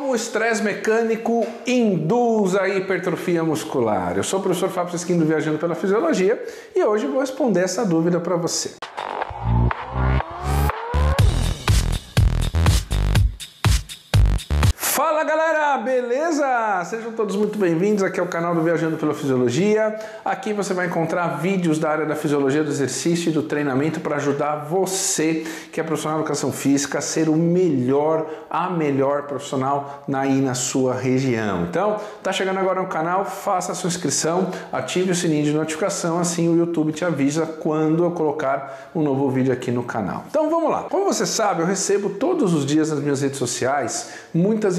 Como o estresse mecânico induz a hipertrofia muscular? Eu sou o professor Fábio Sesquim do Viajando pela Fisiologia e hoje vou responder essa dúvida para você. Fala galera, beleza? Sejam todos muito bem-vindos, aqui é o canal do Viajando pela Fisiologia. Aqui você vai encontrar vídeos da área da fisiologia do exercício e do treinamento para ajudar você, que é profissional de educação física, a ser o melhor, a melhor profissional aí na sua região. Então, tá chegando agora no canal, faça a sua inscrição, ative o sininho de notificação, assim o YouTube te avisa quando eu colocar um novo vídeo aqui no canal. Então vamos lá. Como você sabe, eu recebo todos os dias nas minhas redes sociais muitas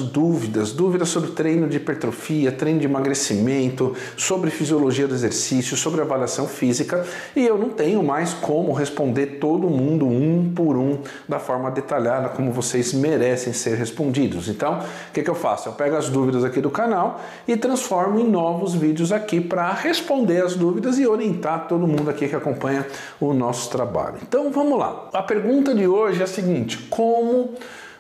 dúvidas sobre treino de hipertrofia, treino de emagrecimento, sobre fisiologia do exercício, sobre avaliação física, e eu não tenho mais como responder todo mundo um por um da forma detalhada como vocês merecem ser respondidos. Então, o que eu faço? Eu pego as dúvidas aqui do canal e transformo em novos vídeos aqui para responder as dúvidas e orientar todo mundo aqui que acompanha o nosso trabalho. Então, vamos lá. A pergunta de hoje é a seguinte: como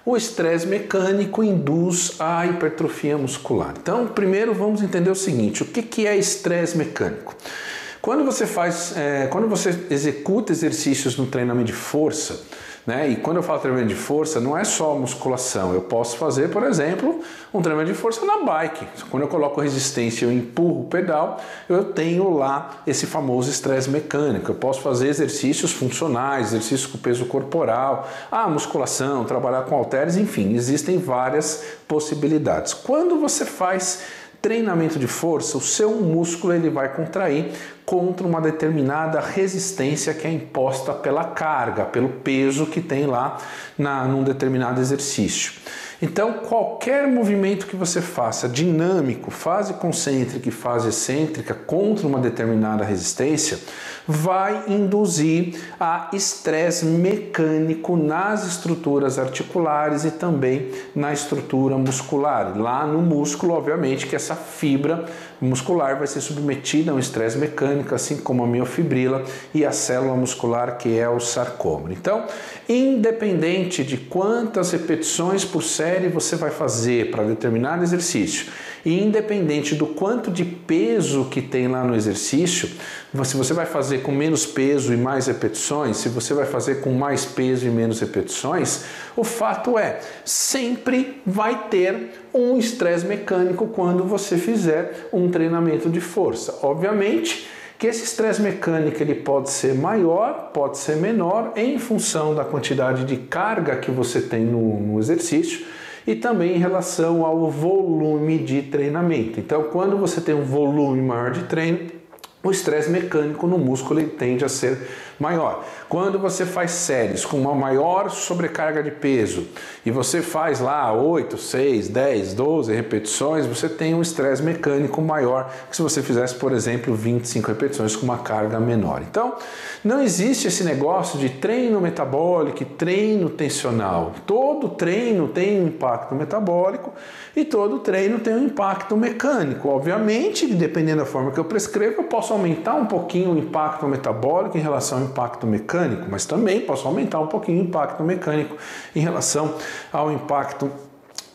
o estresse mecânico induz a hipertrofia muscular? Então, primeiro vamos entender o seguinte: o que é estresse mecânico? Quando você executa exercícios no treinamento de força, né? E quando eu falo treinamento de força, não é só musculação. Eu posso fazer, por exemplo, um treinamento de força na bike. Quando eu coloco resistência e eu empurro o pedal, eu tenho lá esse famoso estresse mecânico. Eu posso fazer exercícios funcionais, exercícios com peso corporal, musculação, trabalhar com halteres, enfim, existem várias possibilidades. Quando você faz treinamento de força, o seu músculo ele vai contrair contra uma determinada resistência que é imposta pela carga, pelo peso que tem lá num determinado exercício. Então, qualquer movimento que você faça dinâmico, fase concêntrica e fase excêntrica, contra uma determinada resistência, vai induzir a estresse mecânico nas estruturas articulares e também na estrutura muscular. Lá no músculo, obviamente, que essa fibra muscular vai ser submetida a um estresse mecânico, assim como a miofibrila e a célula muscular, que é o sarcômero. Então, independente de quantas repetições por série você vai fazer para determinado exercício, e independente do quanto de peso que tem lá no exercício, se você vai fazer com menos peso e mais repetições, se você vai fazer com mais peso e menos repetições, o fato é, sempre vai ter um estresse mecânico quando você fizer um treinamento de força. Obviamente que esse estresse mecânico ele pode ser maior, pode ser menor, em função da quantidade de carga que você tem no exercício e também em relação ao volume de treinamento. Então, quando você tem um volume maior de treino, o estresse mecânico no músculo ele tende a ser maior. Quando você faz séries com uma maior sobrecarga de peso e você faz lá 8, 6, 10, 12 repetições, você tem um estresse mecânico maior que se você fizesse, por exemplo, 25 repetições com uma carga menor. Então, não existe esse negócio de treino metabólico e treino tensional. Todo treino tem um impacto metabólico e todo treino tem um impacto mecânico. Obviamente, dependendo da forma que eu prescrevo, eu posso aumentar um pouquinho o impacto metabólico em relação ao impacto mecânico, mas também posso aumentar um pouquinho o impacto mecânico em relação ao impacto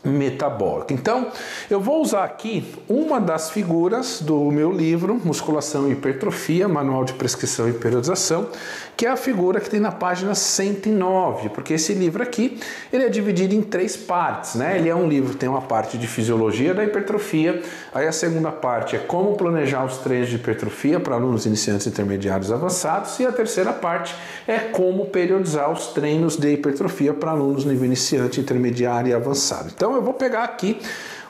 metabólico. Então, eu vou usar aqui uma das figuras do meu livro Musculação e Hipertrofia, Manual de Prescrição e Periodização, que é a figura que tem na página 109, porque esse livro aqui, ele é dividido em 3 partes, né? Ele é um livro que tem uma parte de fisiologia da hipertrofia, aí a segunda parte é como planejar os treinos de hipertrofia para alunos iniciantes, intermediários e avançados, e a terceira parte é como periodizar os treinos de hipertrofia para alunos nível iniciante, intermediário e avançado. Então, eu vou pegar aqui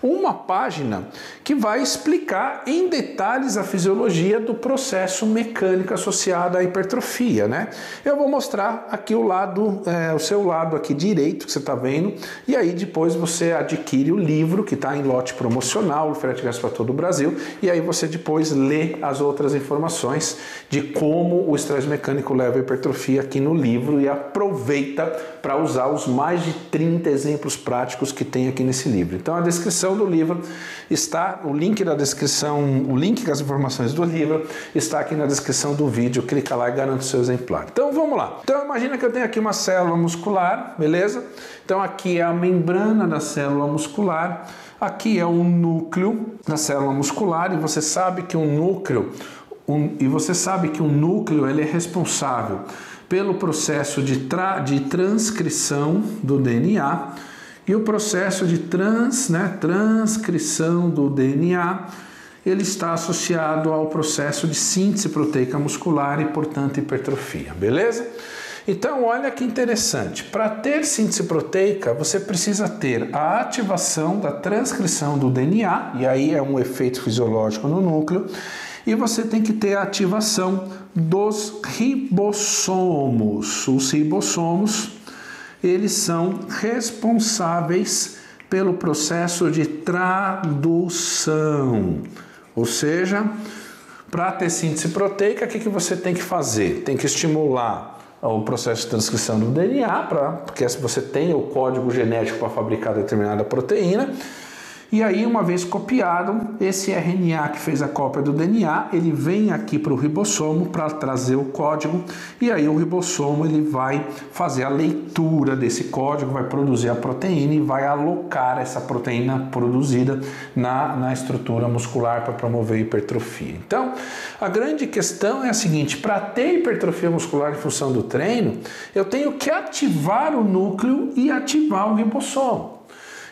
uma página que vai explicar em detalhes a fisiologia do processo mecânico associado à hipertrofia, né? Eu vou mostrar aqui o seu lado aqui direito, que você está vendo, e aí depois você adquire o livro que está em lote promocional, o frete grátis para todo o Brasil, e aí você depois lê as outras informações de como o estresse mecânico leva à hipertrofia aqui no livro e aproveita para usar os mais de 30 exemplos práticos que tem aqui nesse livro. Então a descrição descrição do livro está o link da descrição, o link com as informações do livro está aqui na descrição do vídeo. Clica lá e garante o seu exemplar. Então vamos lá. Então imagina que eu tenho aqui uma célula muscular, beleza? Então aqui é a membrana da célula muscular, aqui é o núcleo da célula muscular e você sabe que o núcleo ele é responsável pelo processo de transcrição do DNA, e o processo de transcrição do DNA, ele está associado ao processo de síntese proteica muscular e, portanto, hipertrofia, beleza? Então, olha que interessante, para ter síntese proteica, você precisa ter a ativação da transcrição do DNA, e aí é um efeito fisiológico no núcleo, e você tem que ter a ativação dos ribossomos. Os ribossomos, eles são responsáveis pelo processo de tradução. Ou seja, para ter síntese proteica, o que você tem que fazer? Tem que estimular o processo de transcrição do DNA, porque você tem o código genético para fabricar determinada proteína. E aí, uma vez copiado, esse RNA que fez a cópia do DNA, ele vem aqui para o ribossomo para trazer o código, e aí o ribossomo ele vai fazer a leitura desse código, vai produzir a proteína e vai alocar essa proteína produzida na estrutura muscular para promover a hipertrofia. Então, a grande questão é a seguinte: para ter hipertrofia muscular em função do treino, eu tenho que ativar o núcleo e ativar o ribossomo.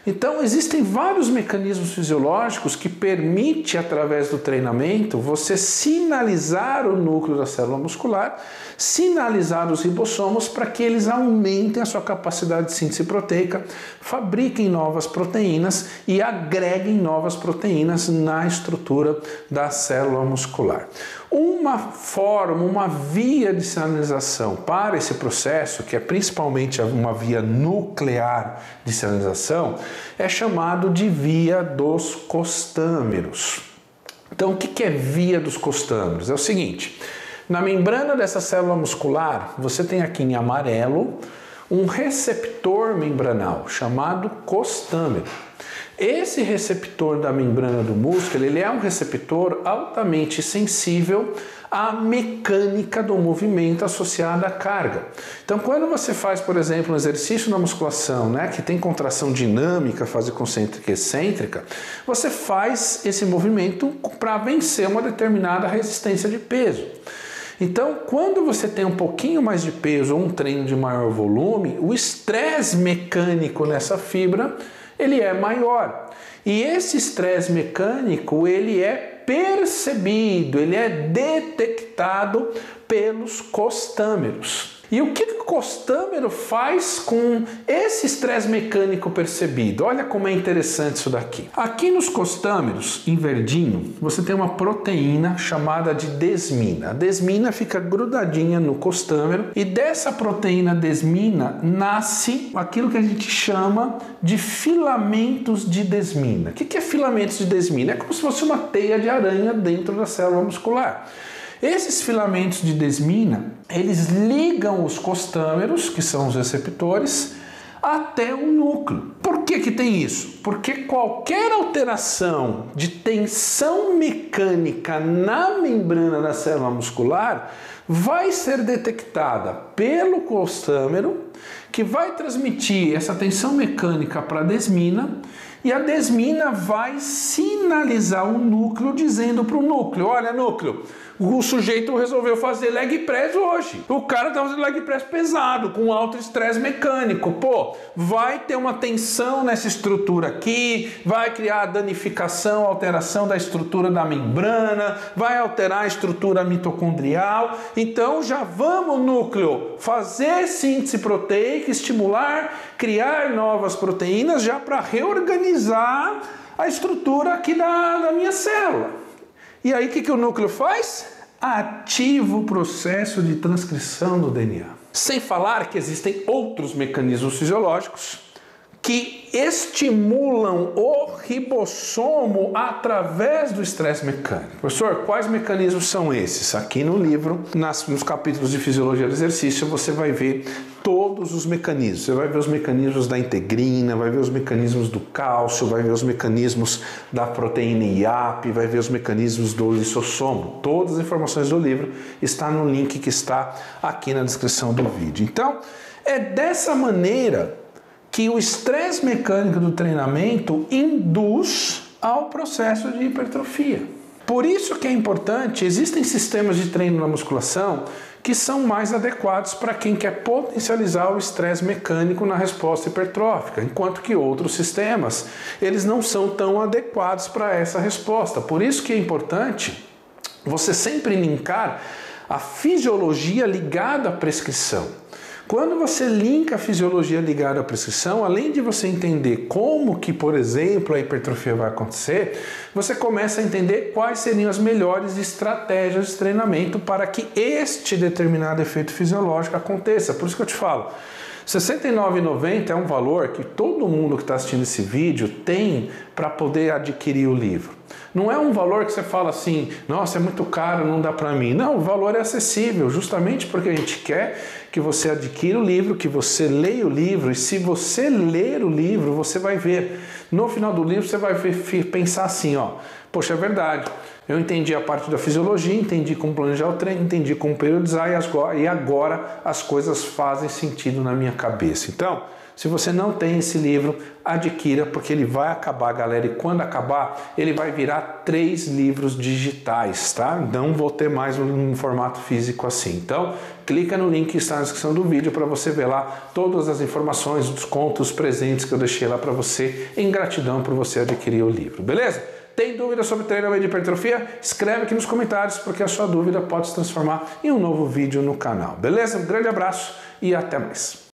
Então, existem vários mecanismos fisiológicos que permitem, através do treinamento, você sinalizar o núcleo da célula muscular, sinalizar os ribossomos para que eles aumentem a sua capacidade de síntese proteica, fabriquem novas proteínas e agreguem novas proteínas na estrutura da célula muscular. Uma forma, uma via de sinalização para esse processo, que é principalmente uma via nuclear de sinalização, é chamado de via dos costâmeros. Então, o que é via dos costâmeros? É o seguinte: na membrana dessa célula muscular, você tem aqui em amarelo um receptor membranal chamado costâmero. Esse receptor da membrana do músculo, ele é um receptor altamente sensível à mecânica do movimento associada à carga. Então, quando você faz, por exemplo, um exercício na musculação, que tem contração dinâmica, fase concêntrica e excêntrica, você faz esse movimento para vencer uma determinada resistência de peso. Então, quando você tem um pouquinho mais de peso ou um treino de maior volume, o estresse mecânico nessa fibra ele é maior. E esse estresse mecânico, ele é percebido, ele é detectado pelos costâmeros. E o que o costâmero faz com esse estresse mecânico percebido? Olha como é interessante isso daqui. Aqui nos costâmeros, em verdinho, você tem uma proteína chamada de desmina. A desmina fica grudadinha no costâmero e dessa proteína desmina nasce aquilo que a gente chama de filamentos de desmina. O que é filamentos de desmina? É como se fosse uma teia de aranha dentro da célula muscular. Esses filamentos de desmina, eles ligam os costâmeros, que são os receptores, até o núcleo. Por que tem isso? Porque qualquer alteração de tensão mecânica na membrana da célula muscular vai ser detectada pelo costâmero, que vai transmitir essa tensão mecânica para a desmina, e a desmina vai sinalizar o núcleo, dizendo para o núcleo: olha, núcleo, o sujeito resolveu fazer leg press hoje. O cara está fazendo leg press pesado, com alto estresse mecânico. Pô, vai ter uma tensão nessa estrutura aqui, vai criar danificação, alteração da estrutura da membrana, vai alterar a estrutura mitocondrial. Então já vamos, núcleo, fazer síntese proteica, estimular, criar novas proteínas já para reorganizar a estrutura aqui da minha célula. E aí o que o núcleo faz? Ativa o processo de transcrição do DNA. Sem falar que existem outros mecanismos fisiológicos que que estimulam o ribossomo através do estresse mecânico. Professor, quais mecanismos são esses? Aqui no livro, nos capítulos de fisiologia do exercício, você vai ver todos os mecanismos. Você vai ver os mecanismos da integrina, vai ver os mecanismos do cálcio, vai ver os mecanismos da proteína IAP, vai ver os mecanismos do lisossomo. Todas as informações do livro estão no link que está aqui na descrição do vídeo. Então, é dessa maneira que o estresse mecânico do treinamento induz ao processo de hipertrofia. Por isso que é importante, existem sistemas de treino na musculação que são mais adequados para quem quer potencializar o estresse mecânico na resposta hipertrófica, enquanto que outros sistemas, eles não são tão adequados para essa resposta. Por isso que é importante você sempre linkar a fisiologia ligada à prescrição. Quando você linka a fisiologia ligada à prescrição, além de você entender como que, por exemplo, a hipertrofia vai acontecer, você começa a entender quais seriam as melhores estratégias de treinamento para que este determinado efeito fisiológico aconteça. Por isso que eu te falo, R$ 69,90 é um valor que todo mundo que está assistindo esse vídeo tem para poder adquirir o livro. Não é um valor que você fala assim, nossa, é muito caro, não dá para mim. Não, o valor é acessível, justamente porque a gente quer que você adquira o livro, que você leia o livro, e se você ler o livro, você vai ver. No final do livro, você vai pensar assim, ó, poxa, é verdade. Eu entendi a parte da fisiologia, entendi como planejar o treino, entendi como periodizar e agora as coisas fazem sentido na minha cabeça. Então, se você não tem esse livro, adquira, porque ele vai acabar, galera, e quando acabar, ele vai virar 3 livros digitais, tá? Não vou ter mais um formato físico assim. Então, clica no link que está na descrição do vídeo para você ver lá todas as informações, os descontos, os presentes que eu deixei lá para você, em gratidão por você adquirir o livro, beleza? Tem dúvida sobre treinamento de hipertrofia? Escreve aqui nos comentários, porque a sua dúvida pode se transformar em um novo vídeo no canal, beleza? Um grande abraço e até mais!